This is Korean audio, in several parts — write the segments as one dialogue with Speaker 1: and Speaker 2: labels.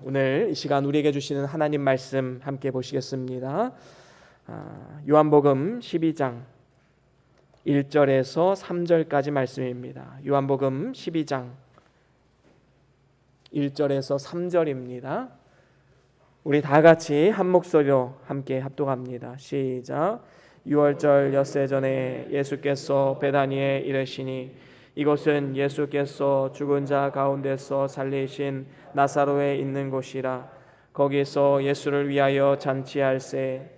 Speaker 1: 오늘 이 시간 우리에게 주시는 하나님 말씀 함께 보시겠습니다. 요한복음 12장 1절에서 3절까지 말씀입니다. 요한복음 12장 1절에서 3절입니다. 우리 다 같이 한 목소리로 함께 합독합니다. 시작. 6월절 엿새 전에 예수께서 베다니에 이르시니 이곳은 예수께서 죽은 자 가운데서 살리신 나사로에 있는 곳이라. 거기서 예수를 위하여 잔치할세.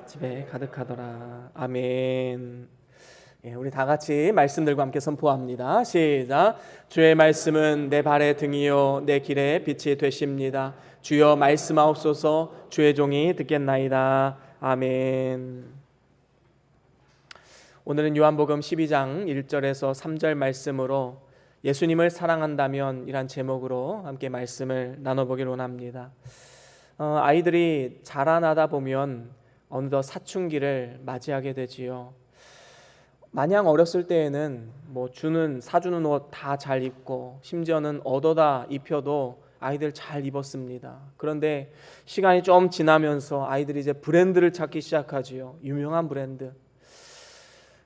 Speaker 1: 집에 가득하더라. 아멘. 우리 다 같이 말씀들과 함께 선포합니다. 시작. 주의 말씀은 내 발의 등이요 내 길의 빛이 되십니다. 주여 말씀하옵소서. 주의 종이 듣겠나이다. 아멘. 오늘은 요한복음 12장 1절에서 3절 말씀으로 예수님을 사랑한다면 이란 제목으로 함께 말씀을 나눠보기를 원합니다. 아이들이 자라나다 보면 어느덧 사춘기를 맞이하게 되지요. 마냥 어렸을 때에는 사주는 옷 다 잘 입고 심지어는 얻어다 입혀도 아이들 잘 입었습니다. 그런데 시간이 좀 지나면서 아이들이 이제 브랜드를 찾기 시작하지요. 유명한 브랜드.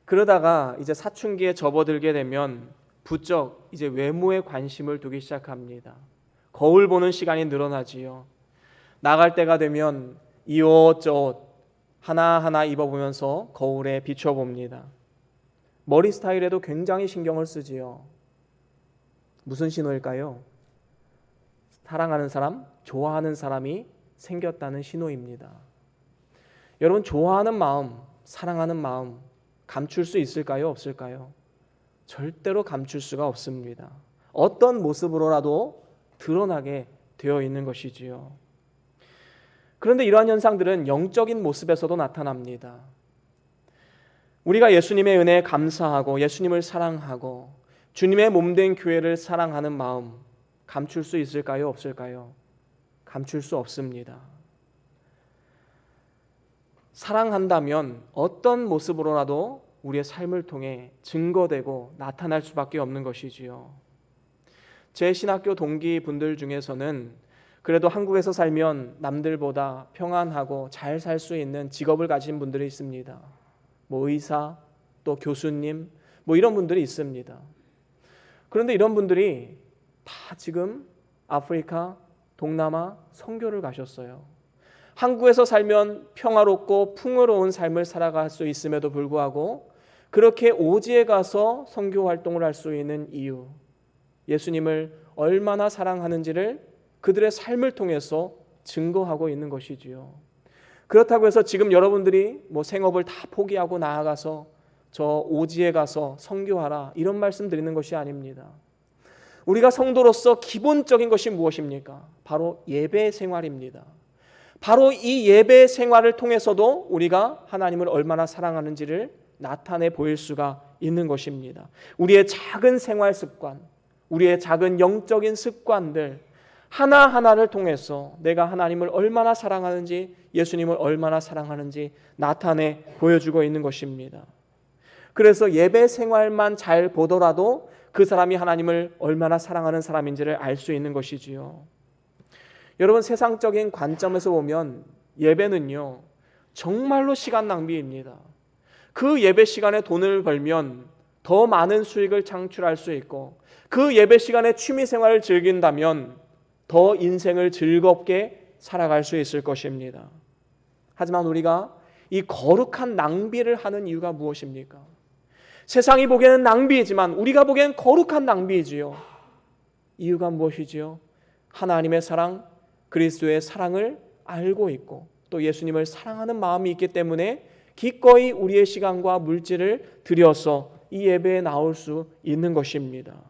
Speaker 1: 그러다가 이제 사춘기에 접어들게 되면 부쩍 이제 외모에 관심을 두기 시작합니다. 거울 보는 시간이 늘어나지요. 나갈 때가 되면 이 옷 저 옷 하나하나 입어보면서 거울에 비춰봅니다. 머리 스타일에도 굉장히 신경을 쓰지요. 무슨 신호일까요? 사랑하는 사람, 좋아하는 사람이 생겼다는 신호입니다. 여러분, 좋아하는 마음, 사랑하는 마음 감출 수 있을까요? 없을까요? 절대로 감출 수가 없습니다. 어떤 모습으로라도 드러나게 되어 있는 것이지요. 그런데 이러한 현상들은 영적인 모습에서도 나타납니다. 우리가 예수님의 은혜에 감사하고 예수님을 사랑하고 주님의 몸된 교회를 사랑하는 마음 감출 수 있을까요? 없을까요? 감출 수 없습니다. 사랑한다면 어떤 모습으로라도 우리의 삶을 통해 증거되고 나타날 수밖에 없는 것이지요. 제 신학교 동기분들 중에서는 그래도 한국에서 살면 남들보다 평안하고 잘 살 수 있는 직업을 가진 분들이 있습니다. 의사, 또 교수님, 이런 분들이 있습니다. 그런데 이런 분들이 다 지금 아프리카, 동남아 선교를 가셨어요. 한국에서 살면 평화롭고 풍요로운 삶을 살아갈 수 있음에도 불구하고 그렇게 오지에 가서 선교 활동을 할 수 있는 이유, 예수님을 얼마나 사랑하는지를 그들의 삶을 통해서 증거하고 있는 것이지요. 그렇다고 해서 지금 여러분들이 생업을 다 포기하고 나아가서 저 오지에 가서 선교하라 이런 말씀 드리는 것이 아닙니다. 우리가 성도로서 기본적인 것이 무엇입니까? 바로 예배 생활입니다. 바로 이 예배 생활을 통해서도 우리가 하나님을 얼마나 사랑하는지를 나타내 보일 수가 있는 것입니다. 우리의 작은 생활 습관, 우리의 작은 영적인 습관들 하나하나를 통해서 내가 하나님을 얼마나 사랑하는지, 예수님을 얼마나 사랑하는지 나타내 보여주고 있는 것입니다. 그래서 예배 생활만 잘 보더라도 그 사람이 하나님을 얼마나 사랑하는 사람인지를 알 수 있는 것이지요. 여러분, 세상적인 관점에서 보면 예배는요 정말로 시간 낭비입니다. 그 예배 시간에 돈을 벌면 더 많은 수익을 창출할 수 있고 그 예배 시간에 취미 생활을 즐긴다면 더 인생을 즐겁게 살아갈 수 있을 것입니다. 하지만 우리가 이 거룩한 낭비를 하는 이유가 무엇입니까? 세상이 보기에는 낭비이지만 우리가 보기엔 거룩한 낭비이지요. 이유가 무엇이지요? 하나님의 사랑, 그리스도의 사랑을 알고 있고 또 예수님을 사랑하는 마음이 있기 때문에 기꺼이 우리의 시간과 물질을 들여서 이 예배에 나올 수 있는 것입니다.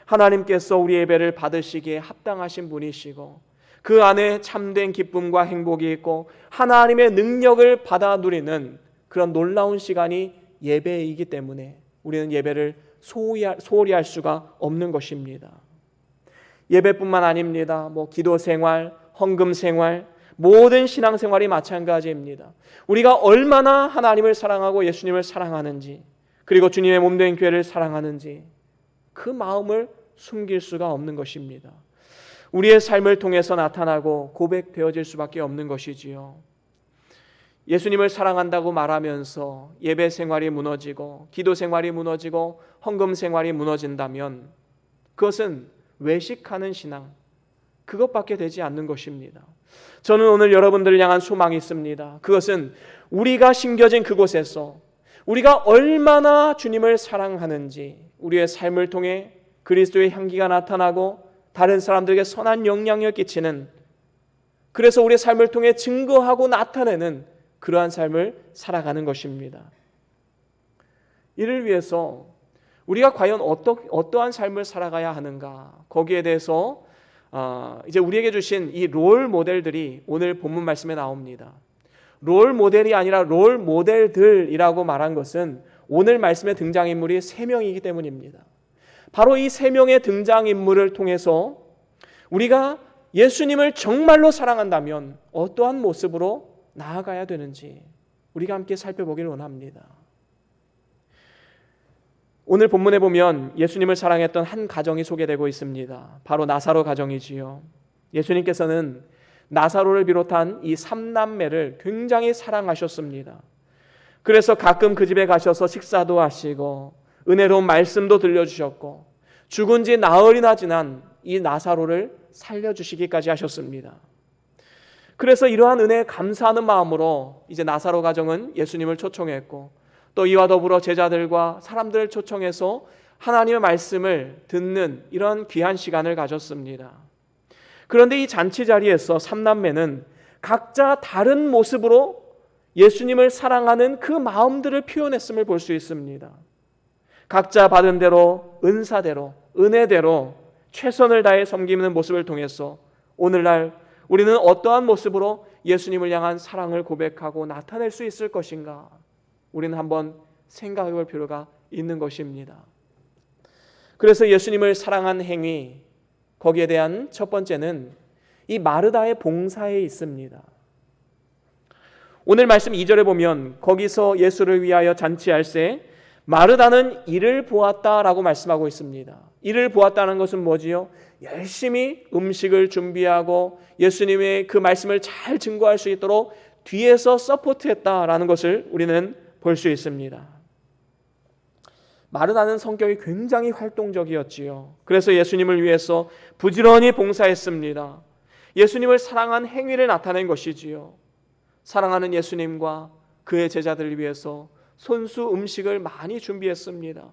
Speaker 1: 하나님께서 우리 예배를 받으시기에 합당하신 분이시고 그 안에 참된 기쁨과 행복이 있고 하나님의 능력을 받아 누리는 그런 놀라운 시간이 예배이기 때문에 우리는 예배를 소홀히 할 수가 없는 것입니다. 예배뿐만 아닙니다. 기도 생활, 헌금 생활, 모든 신앙 생활이 마찬가지입니다. 우리가 얼마나 하나님을 사랑하고 예수님을 사랑하는지, 그리고 주님의 몸된 교회를 사랑하는지 그 마음을 숨길 수가 없는 것입니다. 우리의 삶을 통해서 나타나고 고백되어질 수밖에 없는 것이지요. 예수님을 사랑한다고 말하면서 예배 생활이 무너지고 기도 생활이 무너지고 헌금 생활이 무너진다면 그것은 외식하는 신앙, 그것밖에 되지 않는 것입니다. 저는 오늘 여러분들을 향한 소망이 있습니다. 그것은 우리가 심겨진 그곳에서 우리가 얼마나 주님을 사랑하는지 우리의 삶을 통해 그리스도의 향기가 나타나고 다른 사람들에게 선한 영향력을 끼치는, 그래서 우리의 삶을 통해 증거하고 나타내는 그러한 삶을 살아가는 것입니다. 이를 위해서 우리가 과연 어떠한 삶을 살아가야 하는가, 거기에 대해서 이제 우리에게 주신 이 롤 모델들이 오늘 본문 말씀에 나옵니다. 롤 모델이 아니라 롤 모델들이라고 말한 것은 오늘 말씀의 등장인물이 3명이기 때문입니다. 바로 이 3명의 등장인물을 통해서 우리가 예수님을 정말로 사랑한다면 어떠한 모습으로 나아가야 되는지 우리가 함께 살펴보기를 원합니다. 오늘 본문에 보면 예수님을 사랑했던 한 가정이 소개되고 있습니다. 바로 나사로 가정이지요. 예수님께서는 나사로를 비롯한 이 3남매를 굉장히 사랑하셨습니다. 그래서 가끔 그 집에 가셔서 식사도 하시고 은혜로운 말씀도 들려주셨고 죽은 지 나흘이나 지난 이 나사로를 살려주시기까지 하셨습니다. 그래서 이러한 은혜에 감사하는 마음으로 이제 나사로 가정은 예수님을 초청했고 또 이와 더불어 제자들과 사람들을 초청해서 하나님의 말씀을 듣는 이런 귀한 시간을 가졌습니다. 그런데 이 잔치 자리에서 3남매는 각자 다른 모습으로 예수님을 사랑하는 그 마음들을 표현했음을 볼 수 있습니다. 각자 받은 대로, 은사대로, 은혜대로 최선을 다해 섬기는 모습을 통해서 오늘날 우리는 어떠한 모습으로 예수님을 향한 사랑을 고백하고 나타낼 수 있을 것인가, 우리는 한번 생각해 볼 필요가 있는 것입니다. 그래서 예수님을 사랑한 행위, 거기에 대한 첫 번째는 이 마르다의 봉사에 있습니다. 오늘 말씀 2절에 보면 거기서 예수를 위하여 잔치할새 마르다는 이를 보았다라고 말씀하고 있습니다. 이를 보았다는 것은 뭐지요? 열심히 음식을 준비하고 예수님의 그 말씀을 잘 증거할 수 있도록 뒤에서 서포트했다라는 것을 우리는 볼 수 있습니다. 마르다는 성격이 굉장히 활동적이었지요. 그래서 예수님을 위해서 부지런히 봉사했습니다. 예수님을 사랑한 행위를 나타낸 것이지요. 사랑하는 예수님과 그의 제자들을 위해서 손수 음식을 많이 준비했습니다.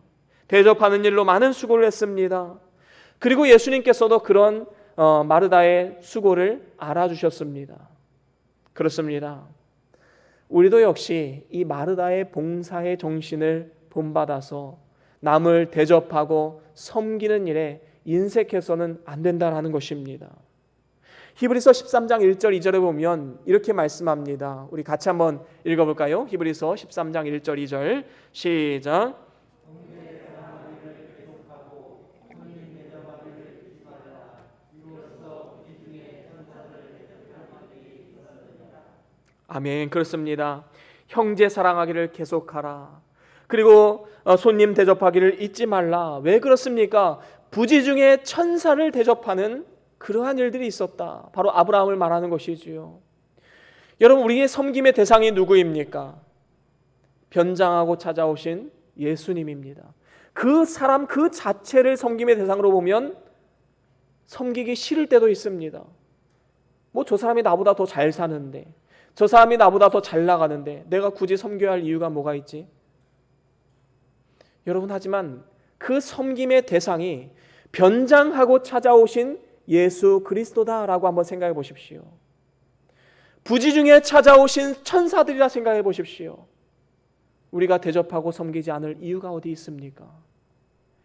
Speaker 1: 대접하는 일로 많은 수고를 했습니다. 그리고 예수님께서도 그런 마르다의 수고를 알아주셨습니다. 그렇습니다. 우리도 역시 이 마르다의 봉사의 정신을 본받아서 남을 대접하고 섬기는 일에 인색해서는 안 된다는 것입니다. 히브리서 13장 1절 2절에 보면 이렇게 말씀합니다. 우리 같이 한번 읽어볼까요? 히브리서 13장 1절 2절 시작. 아멘. 그렇습니다. 형제 사랑하기를 계속하라. 그리고 손님 대접하기를 잊지 말라. 왜 그렇습니까? 부지 중에 천사를 대접하는 그러한 일들이 있었다. 바로 아브라함을 말하는 것이지요. 여러분, 우리의 섬김의 대상이 누구입니까? 변장하고 찾아오신 예수님입니다. 그 사람 그 자체를 섬김의 대상으로 보면 섬기기 싫을 때도 있습니다. 저 사람이 나보다 더 잘 사는데, 저 사람이 나보다 더 잘 나가는데 내가 굳이 섬겨야 할 이유가 뭐가 있지? 여러분, 하지만 그 섬김의 대상이 변장하고 찾아오신 예수 그리스도다라고 한번 생각해 보십시오. 부지 중에 찾아오신 천사들이라 생각해 보십시오. 우리가 대접하고 섬기지 않을 이유가 어디 있습니까?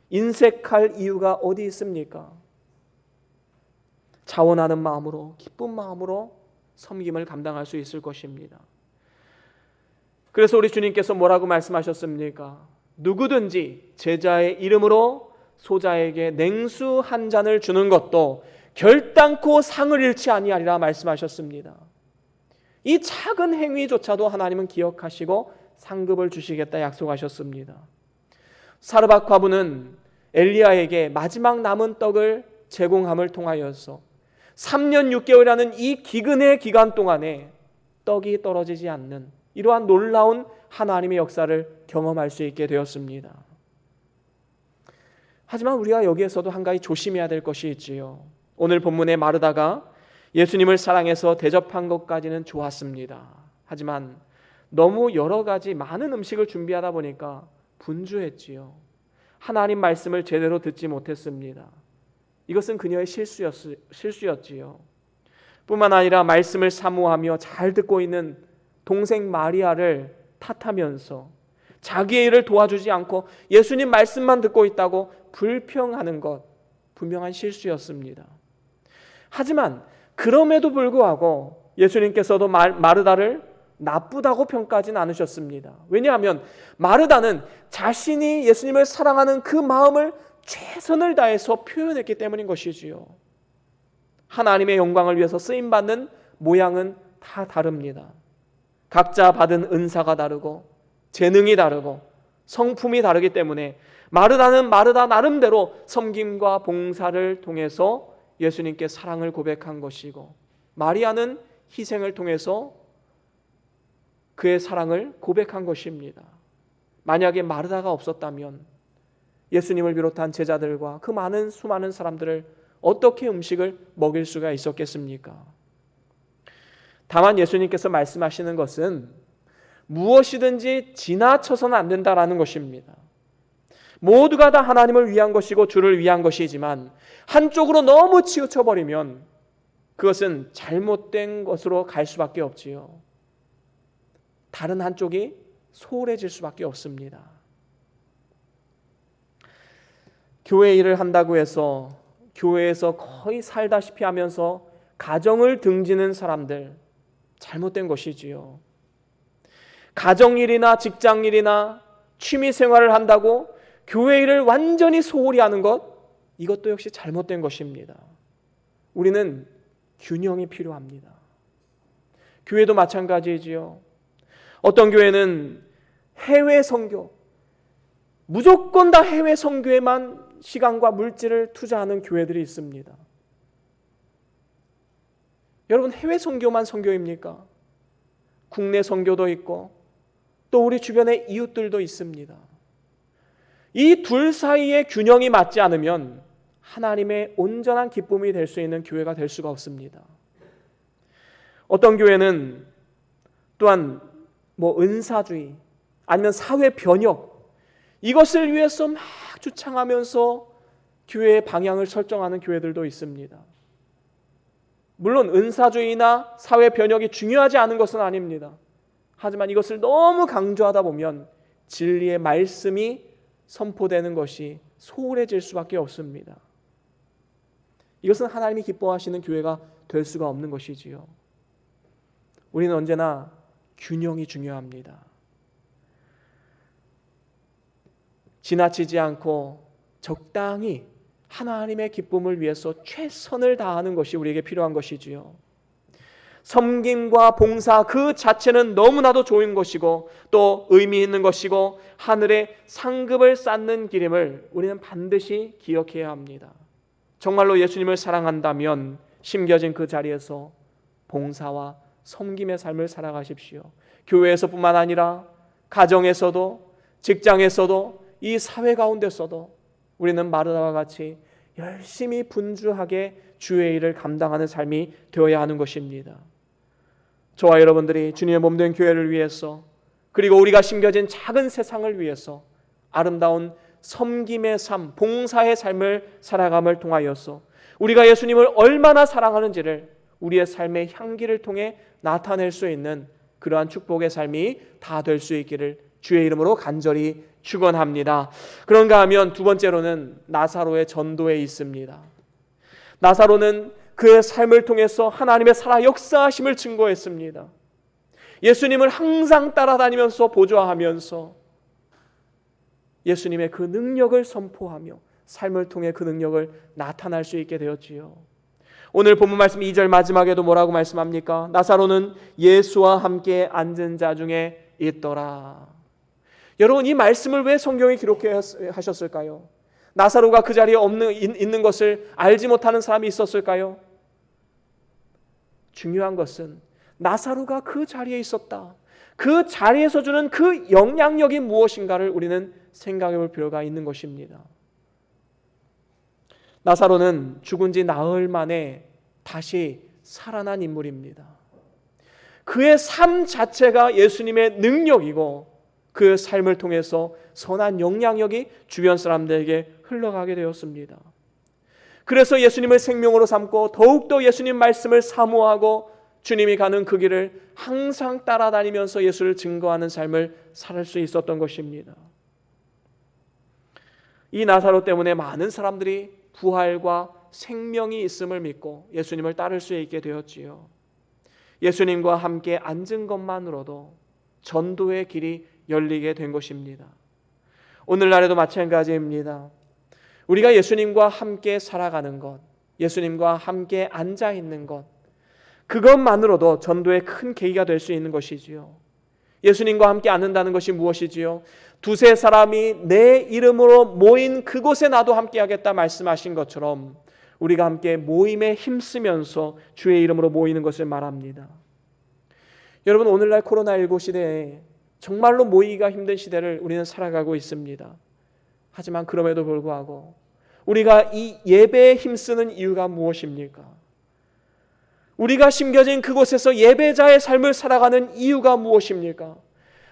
Speaker 1: 인색할 이유가 어디 있습니까? 자원하는 마음으로, 기쁜 마음으로 섬김을 감당할 수 있을 것입니다. 그래서 우리 주님께서 뭐라고 말씀하셨습니까? 누구든지 제자의 이름으로 소자에게 냉수 한 잔을 주는 것도 결단코 상을 잃지 아니하리라 말씀하셨습니다. 이 작은 행위조차도 하나님은 기억하시고 상급을 주시겠다 약속하셨습니다. 사르밧 과부는 엘리야에게 마지막 남은 떡을 제공함을 통하여서 3년 6개월이라는 이 기근의 기간 동안에 떡이 떨어지지 않는 이러한 놀라운 하나님의 역사를 경험할 수 있게 되었습니다. 하지만 우리가 여기에서도 한 가지 조심해야 될 것이 있지요. 오늘 본문의 마르다가 예수님을 사랑해서 대접한 것까지는 좋았습니다. 하지만 너무 여러 가지 많은 음식을 준비하다 보니까 분주했지요. 하나님 말씀을 제대로 듣지 못했습니다. 이것은 그녀의 실수였지요. 뿐만 아니라 말씀을 사모하며 잘 듣고 있는 동생 마리아를 탓하면서 자기의 일을 도와주지 않고 예수님 말씀만 듣고 있다고 불평하는 것, 분명한 실수였습니다. 하지만 그럼에도 불구하고 예수님께서도 마르다를 나쁘다고 평가하진 않으셨습니다. 왜냐하면 마르다는 자신이 예수님을 사랑하는 그 마음을 최선을 다해서 표현했기 때문인 것이지요. 하나님의 영광을 위해서 쓰임받는 모양은 다 다릅니다. 각자 받은 은사가 다르고 재능이 다르고 성품이 다르기 때문에 마르다는 마르다 나름대로 섬김과 봉사를 통해서 예수님께 사랑을 고백한 것이고, 마리아는 희생을 통해서 그의 사랑을 고백한 것입니다. 만약에 마르다가 없었다면 예수님을 비롯한 제자들과 그 수많은 사람들을 어떻게 음식을 먹일 수가 있었겠습니까? 다만 예수님께서 말씀하시는 것은 무엇이든지 지나쳐서는 안 된다라는 것입니다. 모두가 다 하나님을 위한 것이고 주를 위한 것이지만 한쪽으로 너무 치우쳐버리면 그것은 잘못된 것으로 갈 수밖에 없지요. 다른 한쪽이 소홀해질 수밖에 없습니다. 교회 일을 한다고 해서 교회에서 거의 살다시피 하면서 가정을 등지는 사람들, 잘못된 것이지요. 가정일이나 직장일이나 취미생활을 한다고 교회 일을 완전히 소홀히 하는 것, 이것도 역시 잘못된 것입니다. 우리는 균형이 필요합니다. 교회도 마찬가지이지요. 어떤 교회는 해외 선교, 무조건 다 해외 선교에만 시간과 물질을 투자하는 교회들이 있습니다. 여러분, 해외 선교만 선교입니까? 국내 선교도 있고 또 우리 주변에 이웃들도 있습니다. 이 둘 사이의 균형이 맞지 않으면 하나님의 온전한 기쁨이 될 수 있는 교회가 될 수가 없습니다. 어떤 교회는 또한 은사주의 아니면 사회 변혁, 이것을 위해서 막 주창하면서 교회의 방향을 설정하는 교회들도 있습니다. 물론 은사주의나 사회 변혁이 중요하지 않은 것은 아닙니다. 하지만 이것을 너무 강조하다 보면 진리의 말씀이 선포되는 것이 소홀해질 수밖에 없습니다. 이것은 하나님이 기뻐하시는 교회가 될 수가 없는 것이지요. 우리는 언제나 균형이 중요합니다. 지나치지 않고 적당히 하나님의 기쁨을 위해서 최선을 다하는 것이 우리에게 필요한 것이지요. 섬김과 봉사 그 자체는 너무나도 좋은 것이고 또 의미 있는 것이고 하늘의 상급을 쌓는 길임을 우리는 반드시 기억해야 합니다. 정말로 예수님을 사랑한다면 심겨진 그 자리에서 봉사와 섬김의 삶을 살아가십시오. 교회에서뿐만 아니라 가정에서도, 직장에서도, 이 사회 가운데서도 우리는 마르다와 같이 열심히 분주하게 주의 일을 감당하는 삶이 되어야 하는 것입니다. 저와 여러분들이 주님의 몸된 교회를 위해서, 그리고 우리가 심겨진 작은 세상을 위해서 아름다운 섬김의 삶, 봉사의 삶을 살아감을 통하여서 우리가 예수님을 얼마나 사랑하는지를 우리의 삶의 향기를 통해 나타낼 수 있는 그러한 축복의 삶이 다 될 수 있기를 주의 이름으로 간절히 축원합니다. 그런가 하면 두 번째로는 나사로의 전도에 있습니다. 나사로는 그의 삶을 통해서 하나님의 살아 역사하심을 증거했습니다. 예수님을 항상 따라다니면서 보좌하면서 예수님의 그 능력을 선포하며 삶을 통해 그 능력을 나타날 수 있게 되었지요. 오늘 본문 말씀 2절 마지막에도 뭐라고 말씀합니까? 나사로는 예수와 함께 앉은 자 중에 있더라. 여러분, 이 말씀을 왜 성경에 기록하셨을까요? 나사로가 그 자리에 있는 것을 알지 못하는 사람이 있었을까요? 중요한 것은 나사로가 그 자리에 있었다. 그 자리에서 주는 그 영향력이 무엇인가를 우리는 생각해 볼 필요가 있는 것입니다. 나사로는 죽은 지 나흘 만에 다시 살아난 인물입니다. 그의 삶 자체가 예수님의 능력이고 그 삶을 통해서 선한 영향력이 주변 사람들에게 흘러가게 되었습니다. 그래서 예수님을 생명으로 삼고 더욱더 예수님 말씀을 사모하고 주님이 가는 그 길을 항상 따라다니면서 예수를 증거하는 삶을 살 수 있었던 것입니다. 이 나사로 때문에 많은 사람들이 부활과 생명이 있음을 믿고 예수님을 따를 수 있게 되었지요. 예수님과 함께 앉은 것만으로도 전도의 길이 열리게 된 것입니다. 오늘날에도 마찬가지입니다. 우리가 예수님과 함께 살아가는 것, 예수님과 함께 앉아 있는 것, 그것만으로도 전도의 큰 계기가 될 수 있는 것이지요. 예수님과 함께 앉는다는 것이 무엇이지요? 두세 사람이 내 이름으로 모인 그곳에 나도 함께 하겠다 말씀하신 것처럼 우리가 함께 모임에 힘쓰면서 주의 이름으로 모이는 것을 말합니다. 여러분, 오늘날 코로나19 시대에 정말로 모이기가 힘든 시대를 우리는 살아가고 있습니다. 하지만 그럼에도 불구하고 우리가 이 예배에 힘쓰는 이유가 무엇입니까? 우리가 심겨진 그곳에서 예배자의 삶을 살아가는 이유가 무엇입니까?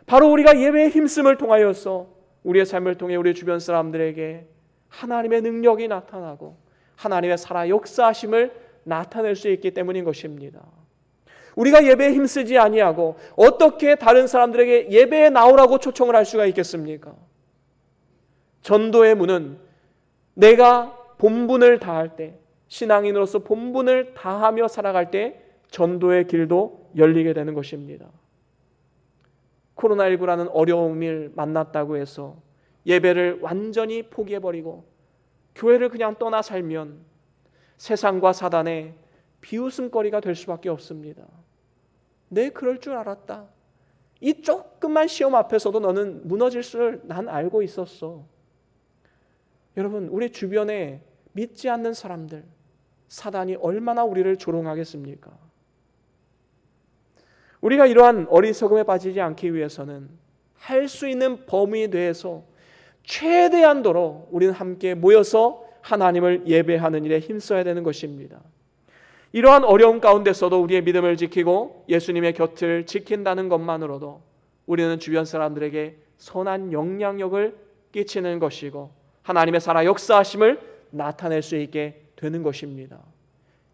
Speaker 1: 바로 우리가 예배에 힘씀을 통하여서 우리의 삶을 통해 우리 주변 사람들에게 하나님의 능력이 나타나고 하나님의 살아 역사하심을 나타낼 수 있기 때문인 것입니다. 우리가 예배에 힘쓰지 아니하고 어떻게 다른 사람들에게 예배에 나오라고 초청을 할 수가 있겠습니까? 전도의 문은 내가 본분을 다할 때, 신앙인으로서 본분을 다하며 살아갈 때 전도의 길도 열리게 되는 것입니다. 코로나19라는 어려움을 만났다고 해서 예배를 완전히 포기해버리고 교회를 그냥 떠나 살면 세상과 사단의 비웃음거리가 될 수밖에 없습니다. 내 그럴 줄 알았다. 이 조그만 시험 앞에서도 너는 무너질 줄 난 알고 있었어. 여러분, 우리 주변에 믿지 않는 사람들, 사단이 얼마나 우리를 조롱하겠습니까? 우리가 이러한 어리석음에 빠지지 않기 위해서는 할 수 있는 범위 내에서 최대한도로 우리는 함께 모여서 하나님을 예배하는 일에 힘써야 되는 것입니다. 이러한 어려움 가운데서도 우리의 믿음을 지키고 예수님의 곁을 지킨다는 것만으로도 우리는 주변 사람들에게 선한 영향력을 끼치는 것이고 하나님의 살아 역사하심을 나타낼 수 있게 되는 것입니다.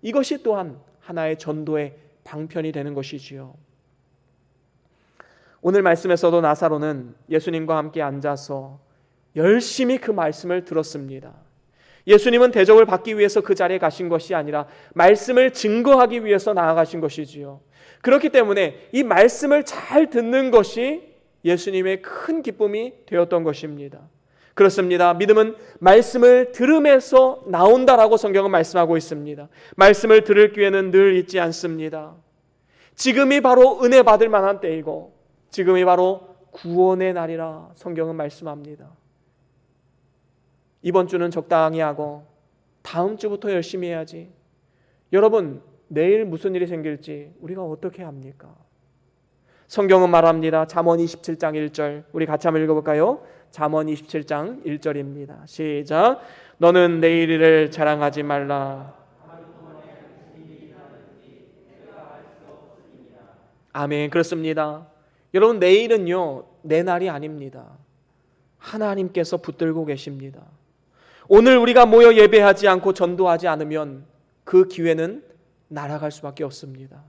Speaker 1: 이것이 또한 하나의 전도의 방편이 되는 것이지요. 오늘 말씀에서도 나사로는 예수님과 함께 앉아서 열심히 그 말씀을 들었습니다. 예수님은 대접을 받기 위해서 그 자리에 가신 것이 아니라 말씀을 증거하기 위해서 나아가신 것이지요. 그렇기 때문에 이 말씀을 잘 듣는 것이 예수님의 큰 기쁨이 되었던 것입니다. 그렇습니다. 믿음은 말씀을 들음에서 나온다라고 성경은 말씀하고 있습니다. 말씀을 들을 기회는 늘 있지 않습니다. 지금이 바로 은혜 받을 만한 때이고 지금이 바로 구원의 날이라 성경은 말씀합니다. 이번 주는 적당히 하고 다음 주부터 열심히 해야지. 여러분, 내일 무슨 일이 생길지 우리가 어떻게 합니까? 성경은 말합니다. 잠언 27장 1절 우리 같이 한번 읽어볼까요? 잠언 27장 1절입니다. 시작. 너는 내일 일을 자랑하지 말라. 아멘. 그렇습니다. 여러분, 내일은요 내 날이 아닙니다. 하나님께서 붙들고 계십니다. 오늘 우리가 모여 예배하지 않고 전도하지 않으면 그 기회는 날아갈 수밖에 없습니다.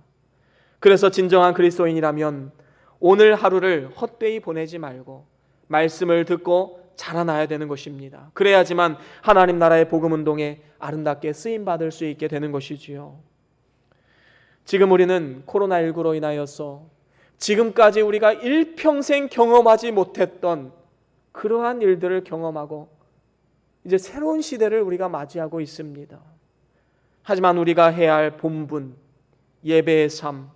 Speaker 1: 그래서 진정한 그리스도인이라면 오늘 하루를 헛되이 보내지 말고 말씀을 듣고 자라나야 되는 것입니다. 그래야지만 하나님 나라의 복음 운동에 아름답게 쓰임 받을 수 있게 되는 것이지요. 지금 우리는 코로나19로 인하여서 지금까지 우리가 일평생 경험하지 못했던 그러한 일들을 경험하고 이제 새로운 시대를 우리가 맞이하고 있습니다. 하지만 우리가 해야 할 본분, 예배의 삶,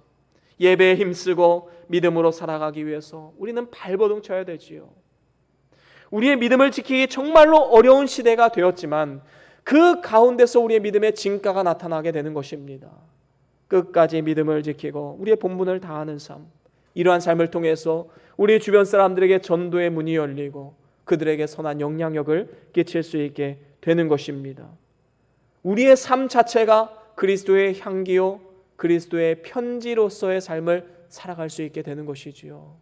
Speaker 1: 예배에 힘쓰고 믿음으로 살아가기 위해서 우리는 발버둥 쳐야 되지요. 우리의 믿음을 지키기 정말로 어려운 시대가 되었지만 그 가운데서 우리의 믿음의 진가가 나타나게 되는 것입니다. 끝까지 믿음을 지키고 우리의 본분을 다하는 삶, 이러한 삶을 통해서 우리 주변 사람들에게 전도의 문이 열리고 그들에게 선한 영향력을 끼칠 수 있게 되는 것입니다. 우리의 삶 자체가 그리스도의 향기요 그리스도의 편지로서의 삶을 살아갈 수 있게 되는 것이지요.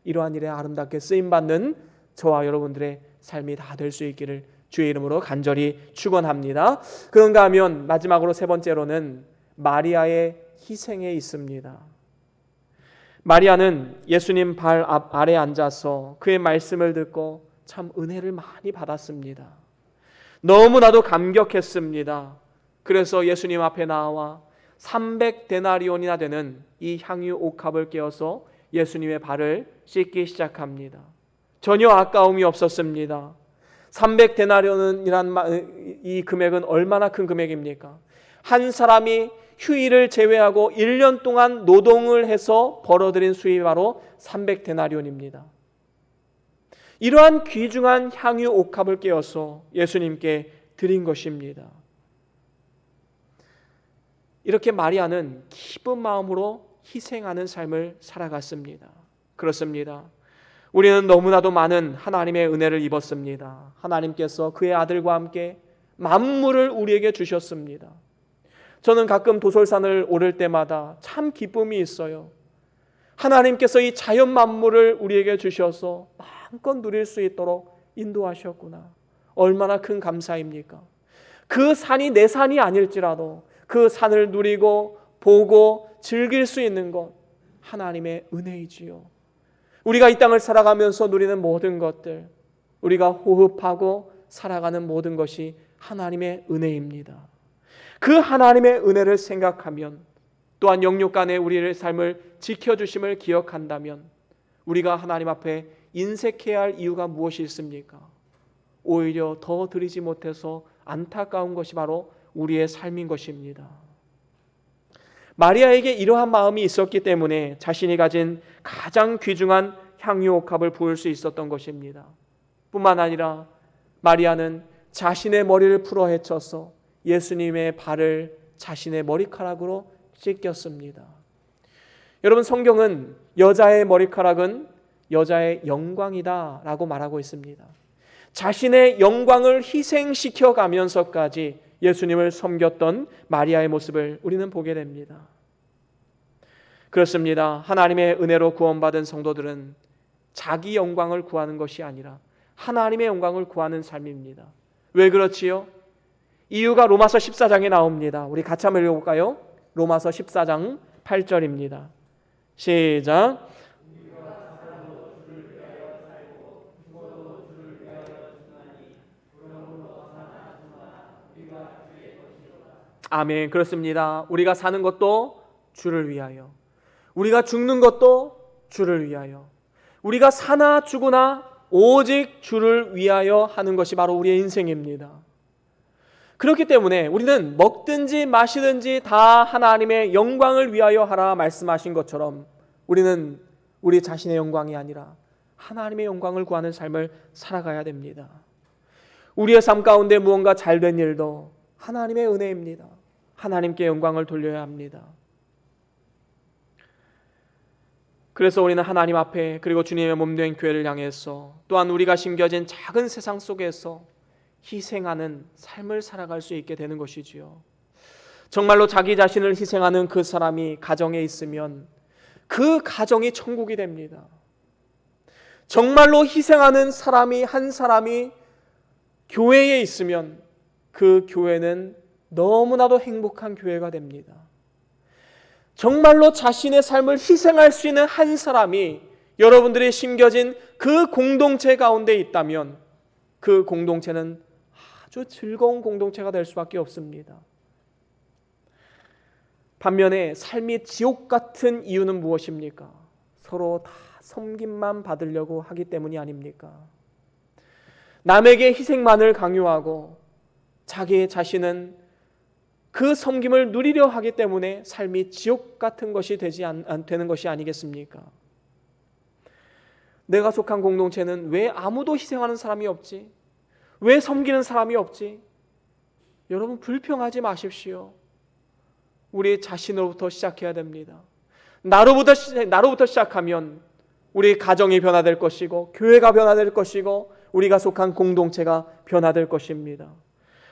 Speaker 1: 이러한 일에 아름답게 쓰임받는 저와 여러분들의 삶이 다 될 수 있기를 주의 이름으로 간절히 축원합니다. 그런가 하면 마지막으로 세 번째로는 마리아의 희생에 있습니다. 마리아는 예수님 발 아래 앉아서 그의 말씀을 듣고 참 은혜를 많이 받았습니다. 너무나도 감격했습니다. 그래서 예수님 앞에 나와 300데나리온이나 되는 이 향유 옥합을 깨어서 예수님의 발을 씻기 시작합니다. 전혀 아까움이 없었습니다. 300데나리온이란 이 금액은 얼마나 큰 금액입니까? 한 사람이 휴일을 제외하고 1년 동안 노동을 해서 벌어들인 수입이 바로 300데나리온입니다. 이러한 귀중한 향유 옥합을 깨어서 예수님께 드린 것입니다. 이렇게 마리아는 기쁜 마음으로 희생하는 삶을 살아갔습니다. 그렇습니다. 우리는 너무나도 많은 하나님의 은혜를 입었습니다. 하나님께서 그의 아들과 함께 만물을 우리에게 주셨습니다. 저는 가끔 도솔산을 오를 때마다 참 기쁨이 있어요. 하나님께서 이 자연 만물을 우리에게 주셔서 마음껏 누릴 수 있도록 인도하셨구나. 얼마나 큰 감사입니까? 그 산이 내 산이 아닐지라도 그 산을 누리고 보고 즐길 수 있는 것 하나님의 은혜이지요. 우리가 이 땅을 살아가면서 누리는 모든 것들, 우리가 호흡하고 살아가는 모든 것이 하나님의 은혜입니다. 그 하나님의 은혜를 생각하면, 또한 영육간에 우리의 삶을 지켜주심을 기억한다면 우리가 하나님 앞에 인색해야 할 이유가 무엇이 있습니까? 오히려 더 드리지 못해서 안타까운 것이 바로 우리의 삶인 것입니다. 마리아에게 이러한 마음이 있었기 때문에 자신이 가진 가장 귀중한 향유 옥합을 부을 수 있었던 것입니다. 뿐만 아니라 마리아는 자신의 머리를 풀어 헤쳐서 예수님의 발을 자신의 머리카락으로 씻겼습니다. 여러분, 성경은 여자의 머리카락은 여자의 영광이다 라고 말하고 있습니다. 자신의 영광을 희생시켜 가면서까지 예수님을 섬겼던 마리아의 모습을 우리는 보게 됩니다. 그렇습니다. 하나님의 은혜로 구원받은 성도들은 자기 영광을 구하는 것이 아니라 하나님의 영광을 구하는 삶입니다. 왜 그렇지요? 이유가 로마서 14장에 나옵니다. 우리 같이 한번 읽어볼까요? 로마서 14장 8절입니다. 시작. 아멘. 그렇습니다. 우리가 사는 것도 주를 위하여, 우리가 죽는 것도 주를 위하여, 우리가 사나 죽으나 오직 주를 위하여 하는 것이 바로 우리의 인생입니다. 그렇기 때문에 우리는 먹든지 마시든지 다 하나님의 영광을 위하여 하라 말씀하신 것처럼 우리는 우리 자신의 영광이 아니라 하나님의 영광을 구하는 삶을 살아가야 됩니다. 우리의 삶 가운데 무언가 잘된 일도 하나님의 은혜입니다. 하나님께 영광을 돌려야 합니다. 그래서 우리는 하나님 앞에, 그리고 주님의 몸된 교회를 향해서, 또한 우리가 심겨진 작은 세상 속에서 희생하는 삶을 살아갈 수 있게 되는 것이지요. 정말로 자기 자신을 희생하는 그 사람이 가정에 있으면 그 가정이 천국이 됩니다. 정말로 희생하는 사람이 한 사람이 교회에 있으면 그 교회는 너무나도 행복한 교회가 됩니다. 정말로 자신의 삶을 희생할 수 있는 한 사람이 여러분들이 심겨진 그 공동체 가운데 있다면 그 공동체는 아주 즐거운 공동체가 될 수밖에 없습니다. 반면에 삶이 지옥 같은 이유는 무엇입니까? 서로 다 섬김만 받으려고 하기 때문이 아닙니까? 남에게 희생만을 강요하고 자기 자신은 그 섬김을 누리려 하기 때문에 삶이 지옥 같은 것이 되는 것이 아니겠습니까? 내가 속한 공동체는 왜 아무도 희생하는 사람이 없지? 왜 섬기는 사람이 없지? 여러분, 불평하지 마십시오. 우리 자신으로부터 시작해야 됩니다. 나로부터 시작하면 우리 가정이 변화될 것이고, 교회가 변화될 것이고, 우리가 속한 공동체가 변화될 것입니다.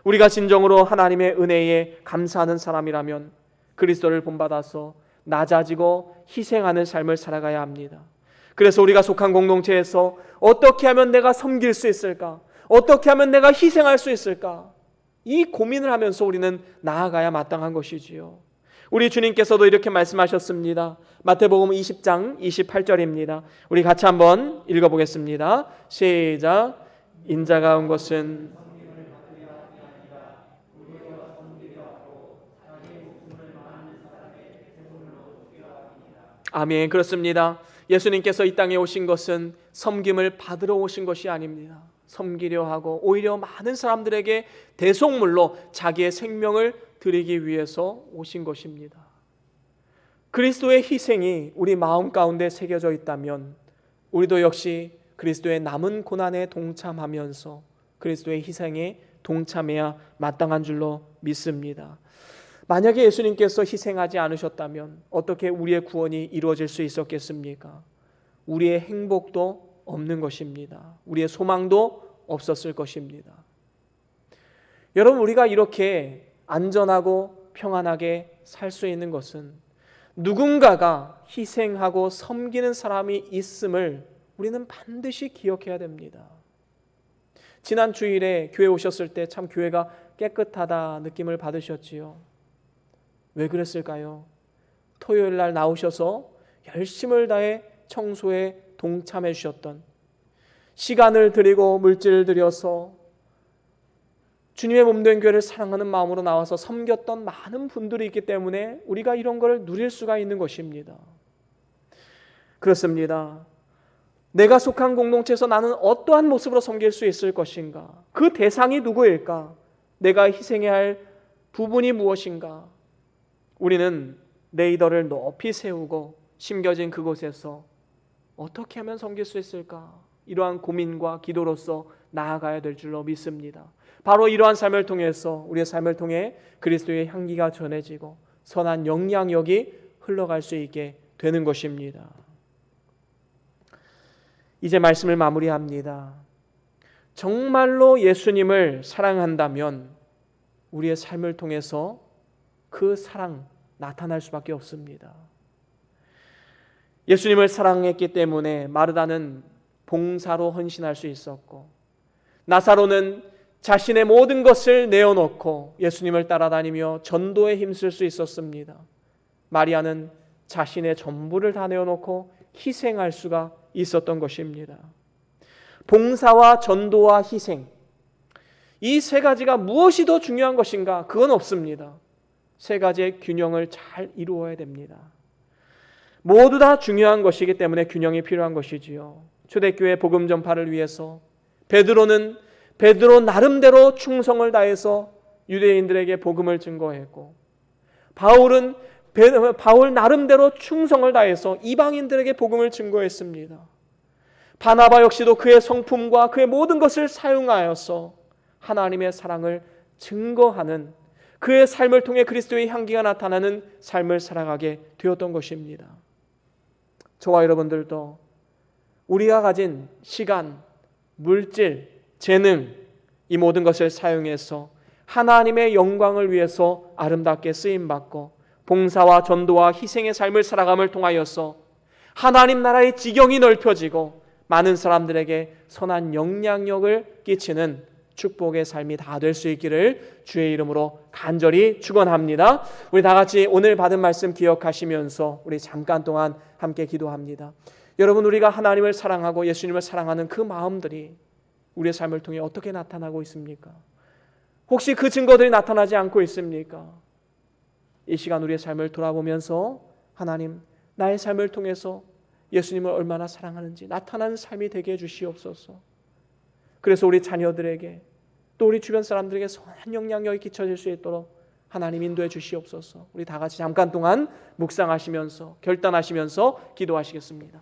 Speaker 1: 우리가 진정으로 하나님의 은혜에 감사하는 사람이라면 그리스도를 본받아서 낮아지고 희생하는 삶을 살아가야 합니다. 그래서 우리가 속한 공동체에서 어떻게 하면 내가 섬길 수 있을까? 어떻게 하면 내가 희생할 수 있을까? 이 고민을 하면서 우리는 나아가야 마땅한 것이지요. 우리 주님께서도 이렇게 말씀하셨습니다. 마태복음 20장 28절입니다. 우리 같이 한번 읽어보겠습니다. 시작. 인자가 온 것은 아멘. 그렇습니다. 예수님께서 이 땅에 오신 것은 섬김을 받으러 오신 것이 아닙니다. 섬기려 하고 오히려 많은 사람들에게 대속물로 자기의 생명을 드리기 위해서 오신 것입니다. 그리스도의 희생이 우리 마음 가운데 새겨져 있다면 우리도 역시 그리스도의 남은 고난에 동참하면서 그리스도의 희생에 동참해야 마땅한 줄로 믿습니다. 만약에 예수님께서 희생하지 않으셨다면 어떻게 우리의 구원이 이루어질 수 있었겠습니까? 우리의 행복도 없는 것입니다. 우리의 소망도 없었을 것입니다. 여러분, 우리가 이렇게 안전하고 평안하게 살 수 있는 것은 누군가가 희생하고 섬기는 사람이 있음을 우리는 반드시 기억해야 됩니다. 지난 주일에 교회 오셨을 때 참 교회가 깨끗하다 느낌을 받으셨지요. 왜 그랬을까요? 토요일 날 나오셔서 열심을 다해 청소에 동참해 주셨던, 시간을 들이고 물질을 들여서 주님의 몸된 교회를 사랑하는 마음으로 나와서 섬겼던 많은 분들이 있기 때문에 우리가 이런 걸 누릴 수가 있는 것입니다. 그렇습니다. 내가 속한 공동체에서 나는 어떠한 모습으로 섬길 수 있을 것인가? 그 대상이 누구일까? 내가 희생해야 할 부분이 무엇인가? 우리는 레이더를 높이 세우고 심겨진 그곳에서 어떻게 하면 섬길 수 있을까? 이러한 고민과 기도로서 나아가야 될 줄로 믿습니다. 바로 이러한 삶을 통해서 우리의 삶을 통해 그리스도의 향기가 전해지고 선한 영향력이 흘러갈 수 있게 되는 것입니다. 이제 말씀을 마무리합니다. 정말로 예수님을 사랑한다면 우리의 삶을 통해서 그 사랑 나타날 수밖에 없습니다. 예수님을 사랑했기 때문에 마르다는 봉사로 헌신할 수 있었고, 나사로는 자신의 모든 것을 내어놓고 예수님을 따라다니며 전도에 힘쓸 수 있었습니다. 마리아는 자신의 전부를 다 내어놓고 희생할 수가 있었던 것입니다. 봉사와 전도와 희생, 이 세 가지가 무엇이 더 중요한 것인가? 그건 없습니다. 세 가지의 균형을 잘 이루어야 됩니다. 모두 다 중요한 것이기 때문에 균형이 필요한 것이지요. 초대교회 복음 전파를 위해서 베드로 나름대로 충성을 다해서 유대인들에게 복음을 증거했고, 바울 나름대로 충성을 다해서 이방인들에게 복음을 증거했습니다. 바나바 역시도 그의 성품과 그의 모든 것을 사용하여서 하나님의 사랑을 증거하는, 그의 삶을 통해 그리스도의 향기가 나타나는 삶을 살아가게 되었던 것입니다. 저와 여러분들도 우리가 가진 시간, 물질, 재능, 이 모든 것을 사용해서 하나님의 영광을 위해서 아름답게 쓰임받고 봉사와 전도와 희생의 삶을 살아감을 통하여서 하나님 나라의 지경이 넓혀지고 많은 사람들에게 선한 영향력을 끼치는 축복의 삶이 다 될 수 있기를 주의 이름으로 간절히 축원합니다. 우리 다 같이 오늘 받은 말씀 기억하시면서 우리 잠깐 동안 함께 기도합니다. 여러분, 우리가 하나님을 사랑하고 예수님을 사랑하는 그 마음들이 우리의 삶을 통해 어떻게 나타나고 있습니까? 혹시 그 증거들이 나타나지 않고 있습니까? 이 시간 우리의 삶을 돌아보면서 하나님, 나의 삶을 통해서 예수님을 얼마나 사랑하는지 나타나는 삶이 되게 해주시옵소서. 그래서 우리 자녀들에게 또 우리 주변 사람들에게 선한 영향력이 끼쳐질 수 있도록 하나님 인도해 주시옵소서. 우리 다 같이 잠깐 동안 묵상하시면서 결단하시면서 기도하시겠습니다.